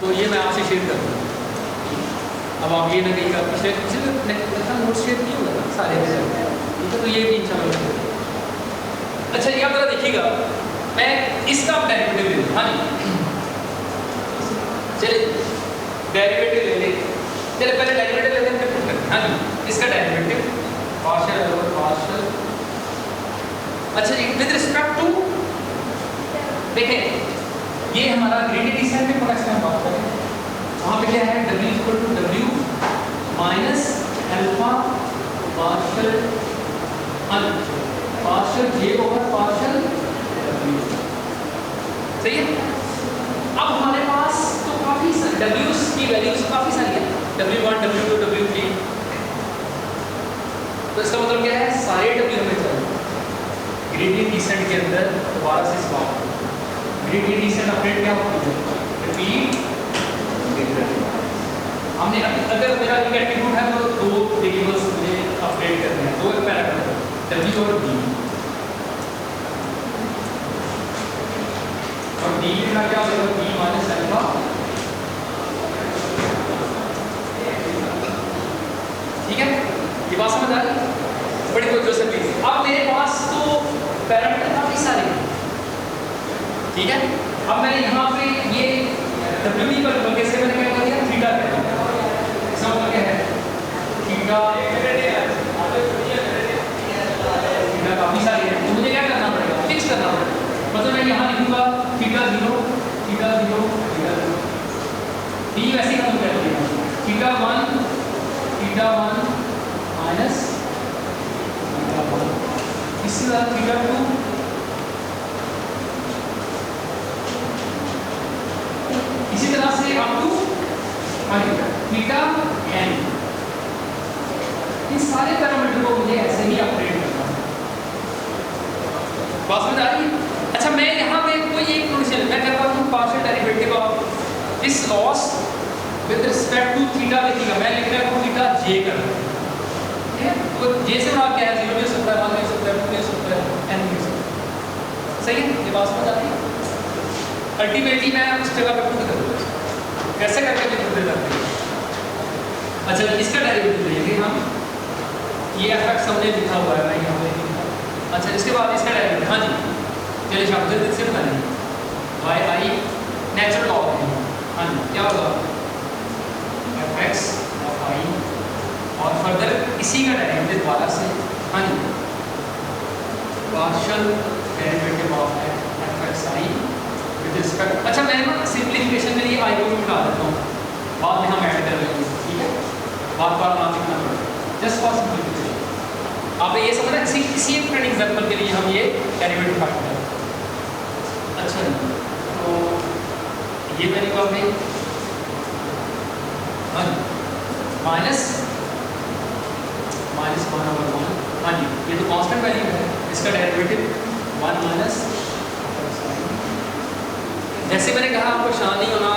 तो ये मैं आपसे शेयर कर दूँ। अब आप ये ना कहीं का पिछले नोट शेयर नहीं होगा ना सारे में, ठीक है, तो ये भी इंशाल्लाह। अच्छा ये आप जरा देखिएगा, मैं इसका डेरिवेटिव ले लूँ। हाँ जी, चलिए डेरिवेटिव ले लें। चलिए पहले डेरिवेटिव लेते हैं फिर पुट करते हैं। हाँ जी, इसका डेरिवेटिव पार्शियल ओवर पार्शियल। अच्छा जी, विद रिस्पेक्ट टू, देखें ये हमारा ग्रेडियंट डिसेंट में प्रोडक्ट में बात करें, वहाँ पे क्या है, w equal to w minus alpha partial partial j over partial w। सही है। अब हमारे पास तो काफी w's की वैल्यूज काफी सारी है, w1 w2 w3। तो इसका मतलब क्या है, सारे w हमें चाहिए ग्रेडियंट डिसेंट के अंदर। दोबारा से इस बात ग्रेडियंट डिसेंट अपडेट क्या होती है, रिपीट। हमने अगर मेरा एक एट्रीब्यूट है तो दो वेरिएबल्स मुझे अपडेट करने हैं, दो पैरामीटर w और d। और d का क्या होगा, d माइनस अल्फा। ठीक है, ये बात समझ आ रही है, बड़ी तवज्जो से प्लीज। अब मेरे पास तो पैरामीटर काफी सारे हैं, ठीक है। अब मैंने यहाँ पे ये w पर कैसे मैंने क्या कर दिया, थीटा कर दिया। इसका मतलब क्या है, थीटा काफी सारी है, तो मुझे क्या करना पड़ेगा, फिक्स करना पड़ेगा। मतलब मैं यहाँ लिखूंगा थीटा 0 थीटा 0 थीटा 0, d वैसे ही हम कर दिया, थीटा 1 माइनस थीटा 1, इसके बाद थीटा 2, इसी तरह से अप टू थीटा n। इन सारे पैरामीटर को मुझे ऐसे ही अपडेट करना है। बात समझ आ रही है। अच्छा मैं यहाँ पे कोई एक कंडीशन मैं करता हूँ, partial derivative of this loss with respect to theta लिखिएगा, मैं लिख रहा हूँ थीटा j कर, ठीक है। तो j से मुराद क्या है, 0 भी हो सकता है, 1 भी हो सकता है, 2 भी हो सकता है, n भी हो सकता है। सही है, ये बात समझ आ रही है। अल्टीमेटली मैं उस जगह पे पुट करूँगा, कैसे करके पुट करते हैं। अच्छा इसका डेरिवेटिव लेंगे हम, ये एफएक्स हमने लिखा हुआ है, मैं यहाँ पे लिखा। अच्छा इसके बाद इसका डेरिवेटिव, हाँ जी चलिए शब्द से बनाएंगे, वाई आई नेचुरल लॉग है। हाँ जी क्या होगा, एफएक्स ऑफ आई, और फर्दर इसी का डेरिवेटिव दोबारा से, हाँ जी partial derivative of FX I with respect. अच्छा मैं ना सिंप्लीफिकेशन के लिए आई को भी उठा देता हूँ, बाद में हम ऐड कर लेंगे, ठीक है, बार बार ना लिखना पड़ेगा, जस्ट फॉर सिंप्लीफिकेशन। आप ये समझना, किसी एक फ्रेंड एग्जाम्पल के लिए हम ये डेरिवेटिव फाइंड करें। अच्छा तो ये मैंने कहा भाई, हाँ जी माइनस 1/1, हाँ जी ये तो कांस्टेंट वैल्यू है, इसका डेरिवेटिव 1 माइनस। जैसे मैंने कहा आपको शान नहीं होना,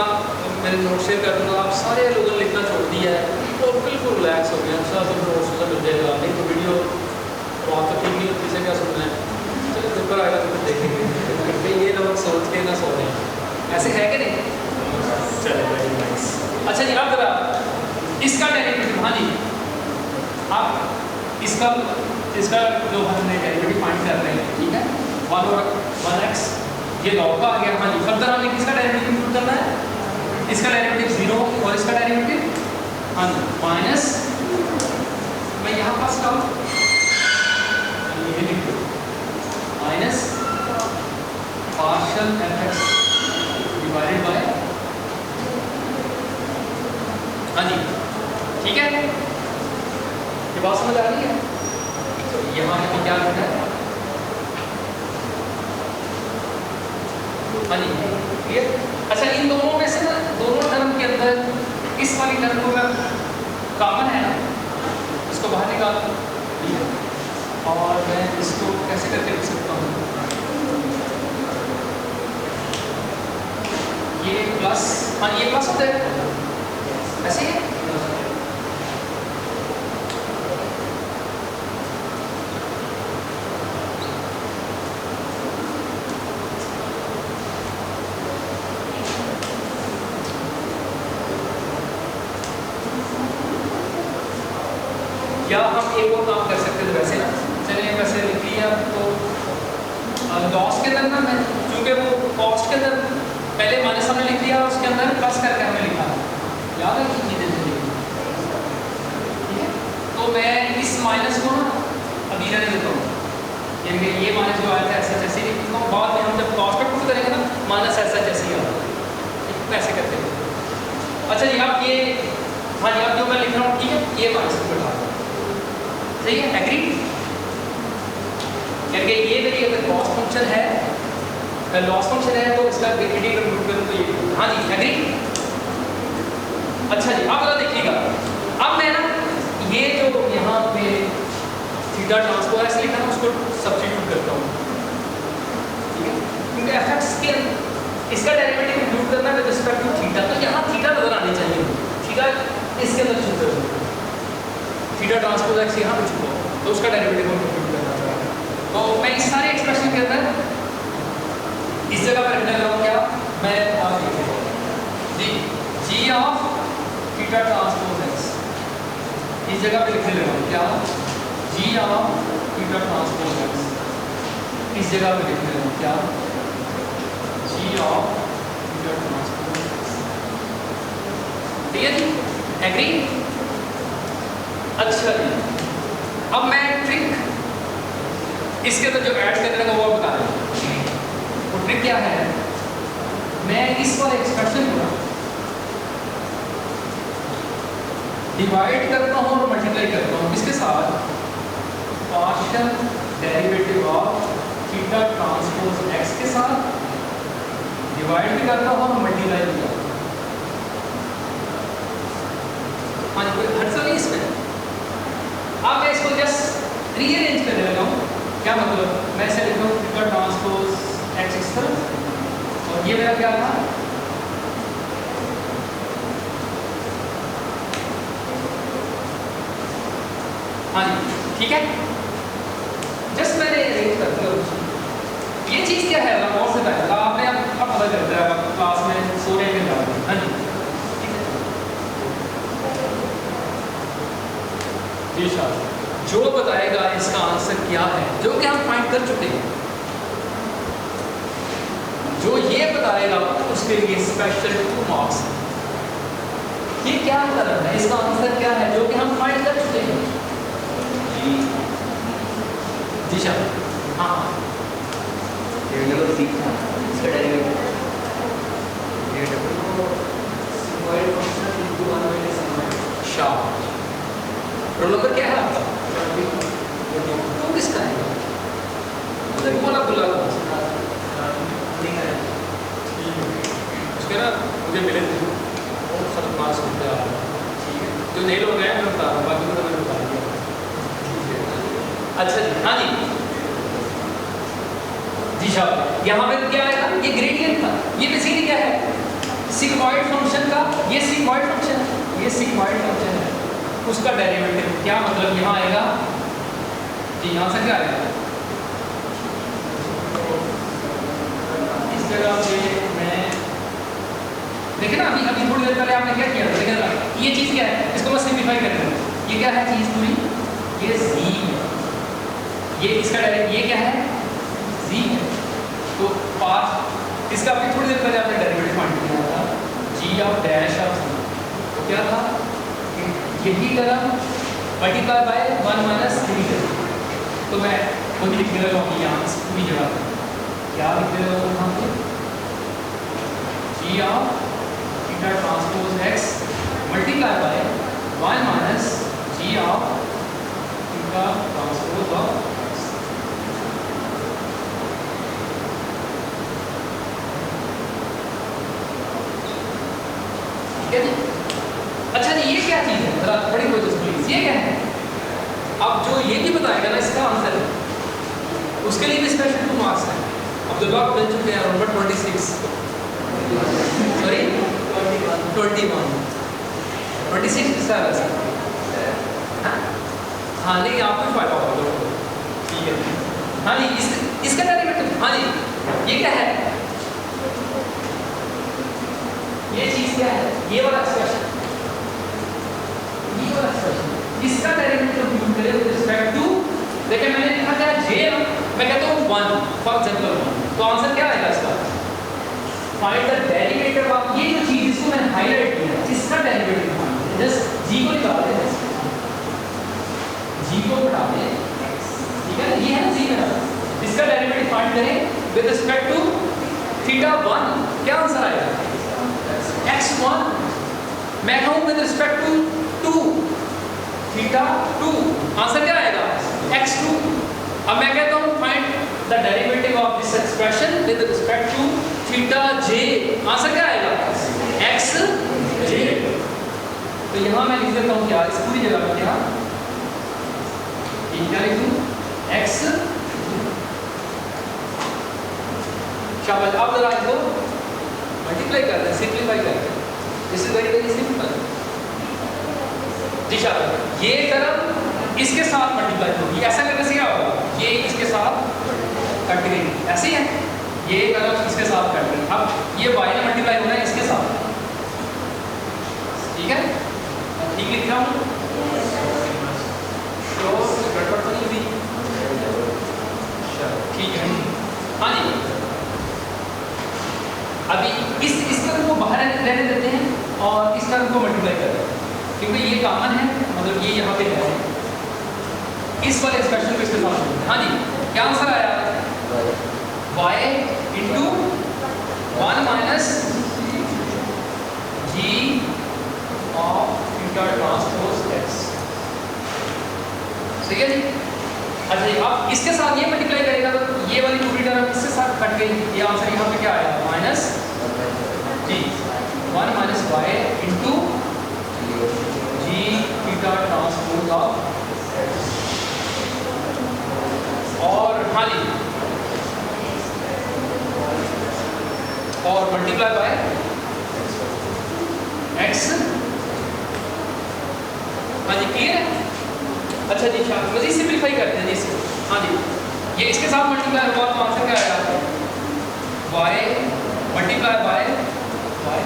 मैंने नोट शेयर कर दूँगा, आप सारे लोगों ने लिखना छोड़ दिया है तो बिल्कुल रिलैक्स हो गया, अच्छा सब नोट्स से मिल जाएगा, नहीं तो वीडियो तो आप तो ठीक नहीं होती से क्या सुनना है, चलो पेपर आएगा तो देखेंगे। ये लोग सोच के ना सो रहे हैं, ऐसे है कि नहीं, चलो वेरी नाइस। अच्छा जी अब जरा इसका डेरिवेटिव, हाँ जी आप इसका जो हमने डेरिवेटिव फाइंड कर रहे हैं, ठीक है, 1 और 1x ये लॉग का आ गया। हाँ जी फर्दर हमें किसका डेरिवेटिव इंक्लूड करना है, इसका डेरिवेटिव 0 और इसका डेरिवेटिव, हाँ जी माइनस, मैं यहाँ पास का minus partial FX divided by, हाँ जी ठीक है, ये बात समझ आ रही है। तो यहाँ पे क्या लिखा है, हाँ जी क्लियर। अच्छा इन दोनों में से ना, दोनों टर्म के अंदर इस वाली टर्म को मैं कॉमन है ना, इसको बाहर निकाल दूँ, ठीक है, और मैं इसको कैसे करके लिख सकता हूँ, ये प्लस, हाँ ये प्लस होता है ऐसे ही, क्या हम एक और काम कर सकते थे वैसे ना, चलिए वैसे लिख लिया तो लॉस के अंदर ना मैं क्योंकि वो कॉस्ट के अंदर पहले माइनस हमने लिख लिया, उसके अंदर प्लस करके हमने लिखा, याद है कि चीज़ें चलिए, ठीक है। तो मैं इस माइनस को ना अभी रहने देता हूँ, यानी ये माइनस जो आया था ऐसा जैसे ही लिखता हूँ, बाद में हम जब कॉस्ट पर पुट करेंगे ना माइनस ऐसा जैसे ही आता है, ऐसे करते हैं। अच्छा जी आप ये, हाँ जी आप जो मैं लिख रहा हूँ ठीक है, ये माइनस को बैठा सही है, एग्री, क्योंकि ये मेरी अगर कॉस्ट फंक्शन है, लॉस फंक्शन है तो इसका इंटीग्रल कंप्यूट करूँ तो ये, हाँ जी एग्री। अच्छा जी अब देखिएगा, अब मैं ना ये जो यहाँ पे थीटा ट्रांसपोज ऐसे लिखा ना उसको सब्स्टिट्यूट करता हूँ, ठीक है, क्योंकि एफएक्स के इसका डेरिवेटिव कंप्यूट करना है विद रिस्पेक्ट टू थीटा, तो यहाँ थीटा नजर आनी चाहिए, थीटा इसके अंदर छुपा है, थीटा ट्रांसपोज एक्स यहाँ पे छुपा हो तो उसका डेरिवेटिव हम कंप्यूट करना चाहेंगे। तो मैं इस सारे एक्सप्रेशन के अंदर इस जगह पर रखने लगा हूँ क्या, मैं आप जी जी ऑफ थीटा ट्रांसपोज एक्स इस जगह पे लिखने लगा हूँ क्या, जी ऑफ थीटा ट्रांसपोज एक्स इस जगह पे लिखने लगा हूँ क्या, जी ऑफ थीटा ट्रांसपोज एक्स, ठीक है जी एग्री। अच्छा जी अब मैं ट्रिक इसके अंदर जो ऐड करने का वो बता रहा हूँ, वो ट्रिक क्या है, मैं इस वाले एक्सप्रेशन को डिवाइड करता हूँ और मल्टीप्लाई करता हूँ इसके साथ partial derivative of theta transpose x के साथ, डिवाइड भी करता हूँ और मल्टीप्लाई भी करता हूँ, हाँ जी कोई हर्ज नहीं इसमें। अब मैं इसको जस्ट रीअरेंज करने लगा हूँ, क्या मतलब मैं इसे लिख रहा हूँ थीटा ट्रांसपोज एक्स इस तरफ और ये मेरा क्या था, हाँ जी ठीक है, जस्ट मैंने अरेंज कर दिया। ये चीज़ क्या है और से पहले आपने अब पता चलता है क्लास में सोने के बाद, हाँ जी ठीक है, जो बताएगा इसका आंसर क्या है जो कि हम फाइंड कर चुके हैं, जो ये बताएगा उसके लिए स्पेशल 2 मार्क्स। ये क्या करना है, इसका आंसर क्या है जो कि हम फाइंड कर चुके हैं, जी शाह हाँ रोल नंबर क्या है आपका, टू किसका है, मुझे बोला बोला उसके ना मुझे मिले थे बहुत खत्म मार्क्स मिलते हैं, ठीक है जो नहीं लोग गए मैं बता रहा हूँ, बाकी तो मैंने बता दिया, ठीक है। अच्छा जी हाँ जी शाह यहाँ पे क्या आएगा, ये ग्रेडियंट था, ये बेसिकली क्या है सिग्मॉइड फंक्शन का, ये सिग्मॉइड फंक्शन है, ये सिग्मॉइड फंक्शन है उसका डेरिवेटिव, क्या मतलब यहाँ आएगा जी, यहाँ से क्या आएगा इस जगह पे मैं देखे ना अभी थोड़ी देर पहले आपने क्या किया था, देखे ना ये चीज़ क्या है, इसको मैं सिंप्लीफाई कर रहा हूँ, ये क्या है चीज़ पूरी, ये जी है, ये इसका डायरेक्ट ये क्या है जी है, तो पास इसका अभी थोड़ी देर पहले आपने डेरिवेटिव फाइंड किया था जी ऑफ डैश ऑफ जी, तो क्या था यही term multiply by 1 minus three term, तो मैं खुद लिखने लगा हूँ यहाँ इस पूरी जगह क्या लिखने लगा हूँ यहाँ पे G of theta transpose X multiply by 1 minus G of theta transpose of X, ठीक है जी। अच्छा जी ये क्या चीज़ है, जरा बड़ी कोई प्लीज ये क्या है, अब जो ये भी बताएगा ना इसका आंसर उसके लिए भी स्पेशल 2 मार्क्स है। अब जो आप मिल चुके हैं नंबर 26 सॉरी 26 किसका है वैसे, हाँ नहीं आपको फायदा होगा, ठीक है हाँ जी इसका डेरिवेटिव, हाँ जी ये क्या है, ये चीज़ क्या है, ये वाला एक्सप्रेशन, ये वाला एक्सप्रेशन इसका डेरिवेटिव करें विद रिस्पेक्ट टू, देखिए मैंने लिखा था j, मैं कहता हूँ 1 फॉर एग्जांपल 1, तो आंसर क्या आएगा इसका? फाइंड द डेरिवेटिव ऑफ, ये जो चीज इसको मैंने हाईलाइट किया इसका डेरिवेटिव फाइंड, जस्ट g को निकाल दें, g को बढ़ा दें, ठीक है, ये है ना g मेरा, इसका डेरिवेटिव फाइंड करें विद रिस्पेक्ट टू थीटा 1, क्या आंसर आएगा? x1, मैं कहूँ with respect to 2 theta 2, answer क्या आएगा? x2। अब मैं कहता हूँ find the derivative of this expression with respect to theta j, answer क्या आएगा? xj। तो यहाँ मैं लिख देता हूँ क्या इस पूरी जगह पर, क्या क्या लिखूँ? x, शाबाश। अब जरा इसको मल्टीप्लाई करते हैं, सिंप्लीफाई करते हैं, this is very very simple जी शाबाश। ये टर्म इसके साथ मल्टीप्लाई होगी, ऐसा करने से क्या होगा? ये इसके साथ कट गई, ऐसे ही है, ये टर्म इसके साथ कट गई, अब ये y ने मल्टीप्लाई होना है इसके साथ, ठीक है, ठीक लिख रहा हूँ, तो गड़बड़ तो नहीं हुई, ठीक है, हाँ जी। अभी इस टर्म को बाहर रहने देते हैं और इस टर्म को मल्टीप्लाई करते हैं, क्योंकि ये कॉमन है, मतलब ये यहाँ पे है, इस वाले एक्सप्रेशन को इसके साथ जोड़ते हैं। हाँ जी, क्या आंसर आया? y into 1 minus g of theta transpose x, सही है जी। अच्छा जी, अब इसके साथ ये मल्टीप्लाई करेगा तो ये वाली पूरी टर्म इसके साथ कट गई, ये आंसर यहाँ पे क्या आया? Minus G 1 minus y into g theta transpose of x, और हाँ जी, और मल्टीप्लाई बाय x, हाँ जी क्लियर है। अच्छा जी, मज़ीद सिंप्लीफाई करते हैं जी इसको, हाँ जी, ये इसके साथ मल्टीप्लाई हुआ तो आंसर क्या आएगा? y multiply by y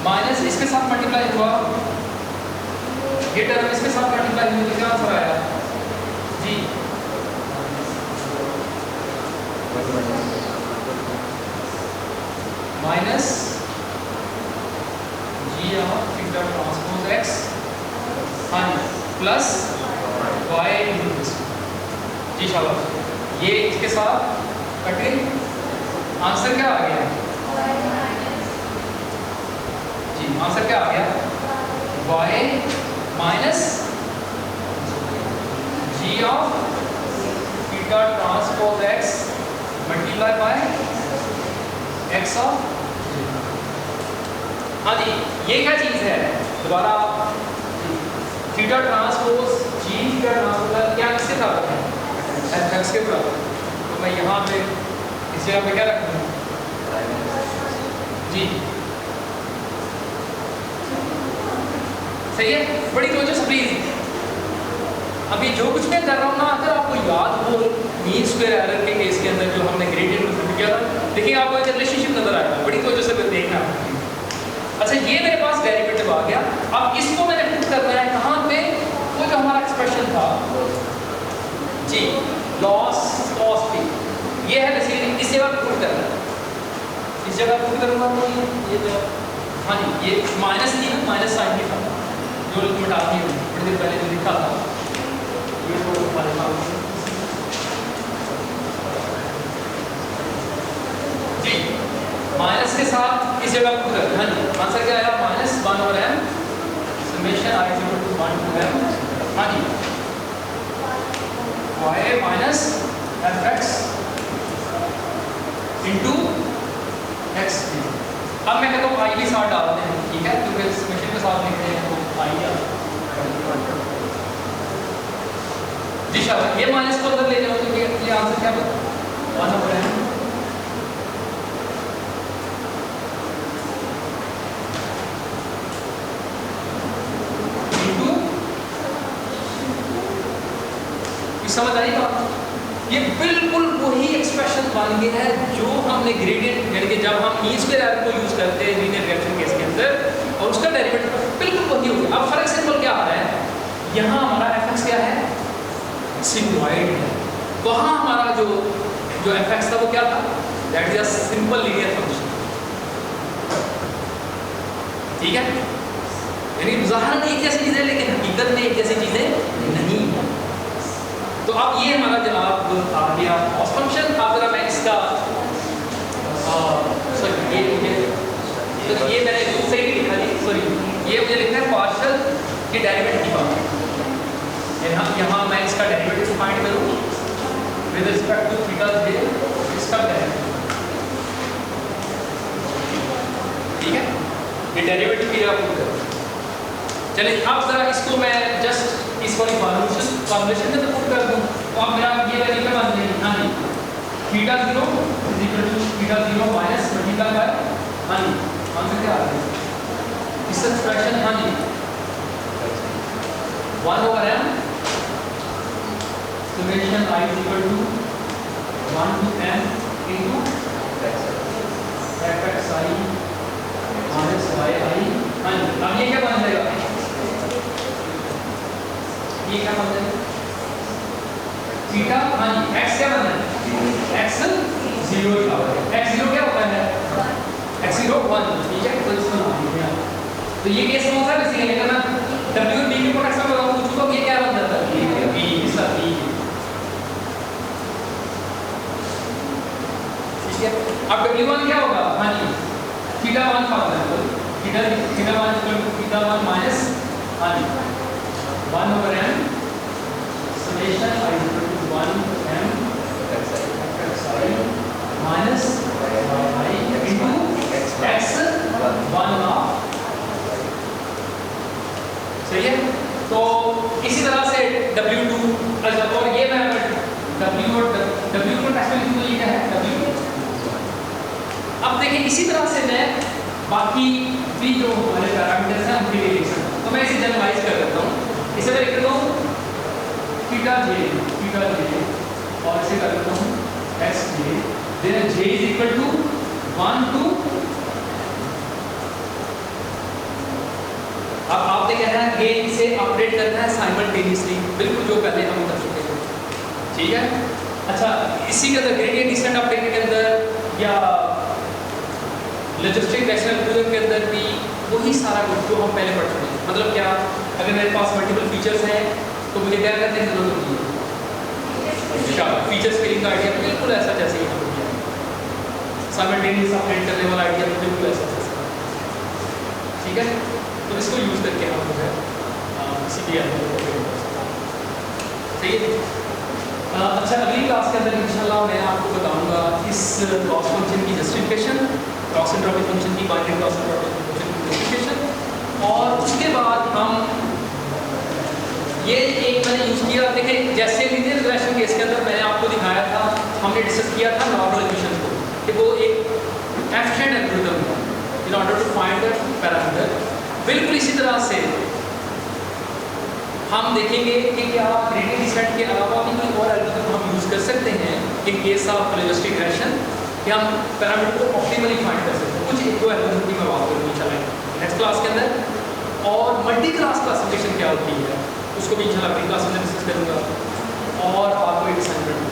minus इसके साथ मल्टीप्लाई हुआ, ये टर्म इसके साथ मल्टीप्लाई हुई तो क्या आंसर आया जी? Minus G of theta transpose x, हाँ जी, प्लस y इंटू दिस, जी शाबाश। ये इसके साथ कट गई, आंसर क्या आ गया जी? आंसर क्या आ गया? y minus G of theta transpose x multiply by x of, हाँ जी, ये क्या चीज़ है? दोबारा theta transpose G theta transpose क्या किसके बराबर है? fx के बराबर, तो मैं यहाँ पे इस जगह पे क्या रखूँ जी? सही है, बड़ी तवज्जो से प्लीज। अभी जो कुछ मैं कर रहा हूँ ना, अगर आपको याद हो मीन स्क्वायर एरर के केस के अंदर जो हमने ग्रेडियंट को किया था, देखिए आपको एक रिलेशनशिप नजर आएगा, बड़ी तवज्जो से देखना। अच्छा, ये मेरे पास डेरिवेटिव आ गया, अब इसको मैंने पुट करना है कहाँ पे? वो जो हमारा एक्सप्रेशन था जी, लॉस कॉस पी, ये है बेसिकली, इस जगह पे पुट करना है, इस जगह पुट करूँगा तो ये जो, हाँ जी, ये माइनस थी ना, माइनस साइन भी था जो मिटाती हूँ बड़ी देर पहले जो लिखा था, ये तो हमारे पास जी माइनस के साथ इस जगह पुट करते हैं। हाँ जी, आंसर क्या आया? Minus 1 over m summation i equal to 1 to m, हाँ जी, y minus fx into x। अब मैं कहता हूँ i भी साथ डालते हैं, ठीक है, क्योंकि समेशन के साथ लिखते हैं तो i आ जी शाबाश। ये माइनस को अंदर ले जाओ तो ये आंसर क्या बना? 1 ओवर m समझ आई बात? ये बिल्कुल वही एक्सप्रेशन बन गया है जो हमने ग्रेडियंट, यानी कि जब हम मीन स्क्वायर एरर को यूज करते हैं लीनियर रिएक्शन केस के अंदर, और उसका डेरिवेटिव बिल्कुल वही हो गया। अब फर्क सिंपल क्या आ रहा है? यहाँ हमारा fx क्या सिग्मॉइड है, वहाँ हमारा जो fx था वो क्या था, that is a simple linear function. ठीक है, यानी ज़ाहिर एक जैसी चीज़ है लेकिन हकीकत में एक जैसी चीज़ें नहीं है। तो अब ये हमारा जनाब आ गया कॉस फंक्शन। अब जरा मैं इसका सॉरी ये मैंने सही नहीं लिखा जी, सॉरी ये मुझे लिखना है पार्शियल की डेरिवेटिव की बात। यहाँ मैं इसका डेरिवेटिव फाइंड करूँ विद रिस्पेक्ट टू थीटा जे, इसका डेरिवेटिव। ठीक है, ये डेरिवेटिव की आप करो। चलिए अब जरा इसको मैं जस्ट इस वाली फॉर्मूलेशन में तो पुट कर दूँ, तो अब मेरा ये वैल्यू क्या बन जाएगी, हाँ जी theta 0 is equal to theta 0 minus multiply by, हाँ जी आंसर क्या आ रहा है इस एक्सप्रेशन, हाँ जी 1/m summation I is equal to 1 to m into fxi minus yi। हाँ जी, अब ये क्या बन जाएगा, ये क्या बन जाएगा थीटा, हाँ जी x क्या बन जाएगा, x 0 x 0 क्या होता है, x 0 1। ठीक है, तो इसको तो ये केस कौन सा बेसिकली करना w और b के प्रोडक्ट में अगर पूछूं तो ये क्या बन जाता है b इसका b। ठीक है, अब w1 क्या होगा, हाँ जी थीटा 1 का होगा, थीटा 1 थीटा 1 माइनस, हाँ जी 1/m summation I is equal to 1m xi minus yi into x 1/2। सही है, तो इसी तरह से W2 और ये मैं W को टेक्स्ट में लिखूंगा, ये क्या है W। अब देखिए इसी तरह से मैं बाकी भी जो हमारे पैरामीटर्स हैं उनके लिए लिख सकता हूँ। तो मैं इसे जनरलाइज कर देता हूँ, इसे मैं लिख देता हूँ थीटा j और इसे कर देता हूँ xj, then j is equal to 1 to, अब आपने कहना है गेन से अपडेट करना है साइमल्टेनियसली, बिल्कुल जो पहले हम कर चुके थे। ठीक है, अच्छा इसी के अंदर ग्रेडियंट डिसेंट अपडेट के अंदर या लॉजिस्टिक रैशनल थ्योरम के अंदर भी वही सारा कुछ जो हम पहले पढ़ चुके हैं। मतलब क्या, अगर मेरे पास मल्टीपल फीचर्स हैं तो मुझे क्या करने की जरूरत होती है, फीचर स्केलिंग का आइडिया बिल्कुल ऐसा जैसे ही हमने किया, साइमल्टेनियस अपडेट करने वाला आइडिया बिल्कुल ऐसा जैसा। ठीक है, तो इसको यूज करके हम जो है किसी भी आइडिया को अपडेट कर सकते हैं। सही है, अच्छा अगली क्लास के अंदर इंशाल्लाह मैं आपको बताऊंगा इस क्रॉस फंक्शन की जस्टिफिकेशन, क्रॉस एंट्रोपिक फंक्शन की, बाइनरी क्रॉस एंट्रोपिक फंक्शन की जस्टिफिकेशन, और उसके बाद हम ये एक मैंने यूज़ किया, देखिए जैसे लीनियर रिग्रेशन केस के अंदर मैंने आपको दिखाया था, हमने डिस्कस किया था नॉर्मल इक्वेशन को कि वो एक एफिशिएंट एल्गोरिथम था in order to find the parameter. बिल्कुल इसी तरह से हम देखेंगे कि क्या ग्रेडियंट डिसेंट के अलावा भी कोई और एल्गोरिथम हम यूज़ कर सकते हैं in case of logistic regression कि हम पैरामीटर को ऑप्टिमली फाइंड कर सकते हैं। कुछ एक दो एल्गोरिथम की मैं बात करूँगी इंशाल्लाह नेक्स्ट क्लास के अंदर, और मल्टी क्लास क्लासिफिकेशन क्या होती है उसको भी इंशाल्लाह अगली क्लास में डिस्कस करूँगा, और आपको एक असाइनमेंट